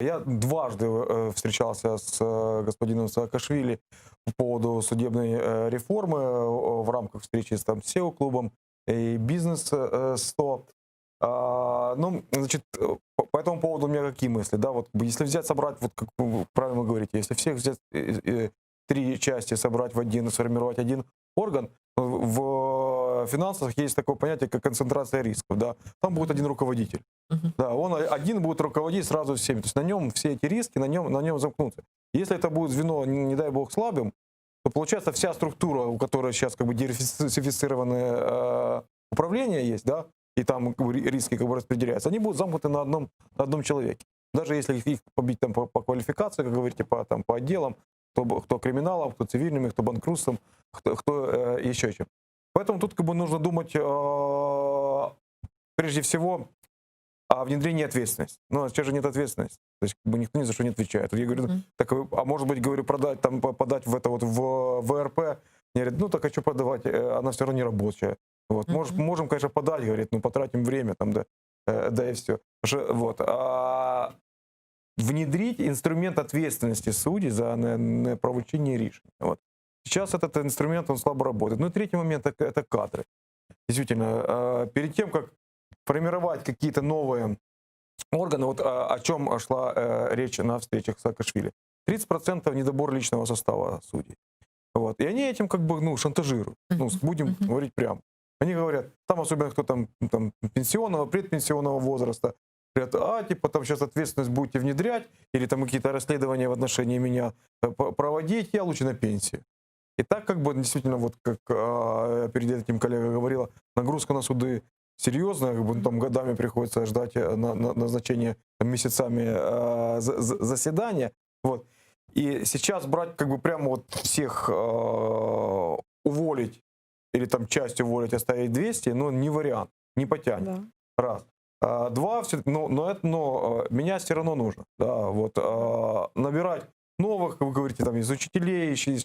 Я дважды встречался с господином Саакашвили по поводу судебной реформы в рамках встречи с там SEO-клубом и бизнес-100. Ну, значит, по этому поводу у меня какие мысли, да, вот если взять, собрать, вот как вы правильно говорите, если всех взять три части, собрать в один, сформировать один орган, в финансах есть такое понятие, как концентрация рисков, да, там будет один руководитель. Мгм. Да, он один будет руководить сразу всеми. То есть на нем все эти риски, на нем замкнутся. Если это будет звено, не дай бог, слабым, то получается вся структура, у которой сейчас как бы диверсифицированное управление есть, да, и там как бы, риски как бы распределяются, они будут замкнуты на одном человеке. Даже если их побить там по квалификации, как говорите, по отделам, кто криминалом, кто цивильными, кто банкротством, кто еще чем. Поэтому тут как бы нужно думать прежде всего о внедрении ответственности. Но сейчас же нет ответственности. То есть как бы никто ни за что не отвечает. Вот я говорю, так, а может быть, говорю, продать, там, подать в это вот в ВРП. Мне говорят, ну так а что подавать, она все равно не рабочая. Вот. Можем, конечно, подать, говорит, ну потратим время, там, да и все. Вот. А внедрить инструмент ответственности судей за неправочинні рішення. Вот. Сейчас этот инструмент, он слабо работает. Ну и третий момент это кадры. Действительно, перед тем, как формировать какие-то новые органы, вот о чем шла речь на встречах с Саакашвили. 30% недобор личного состава судей. Вот. И они этим как бы, ну, шантажируют. Ну, будем говорить прямо. Они говорят, там особенно кто там пенсионного, предпенсионного возраста, говорят, типа там сейчас ответственность будете внедрять, или там какие-то расследования в отношении меня проводить, я лучше на пенсию. И так как бы действительно, вот как перед этим коллега говорила, нагрузка на суды серьезная, как бы, там годами приходится ждать назначения там, месяцами заседания. Вот. И сейчас брать как бы прямо вот всех уволить или там часть уволить, оставить 200, ну не вариант, не потянет. Да. Раз. Два, но меня все равно нужно. Да, вот, набирать новых, как вы говорите, там, из учителей, из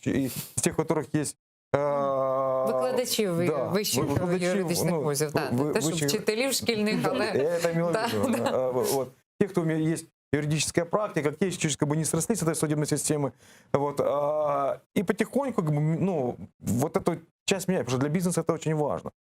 тех, у которых есть Викладачів вищих юридичних вузів, те, що вчителів шкільних, але... Я это имел в виду. Вот. Те, кто у меня есть юридическая практика, те, чуть как бы не срослись с этой судебной системы. Вот. И потихоньку, как бы, ну, вот эту часть менять, потому что для бизнеса это очень важно.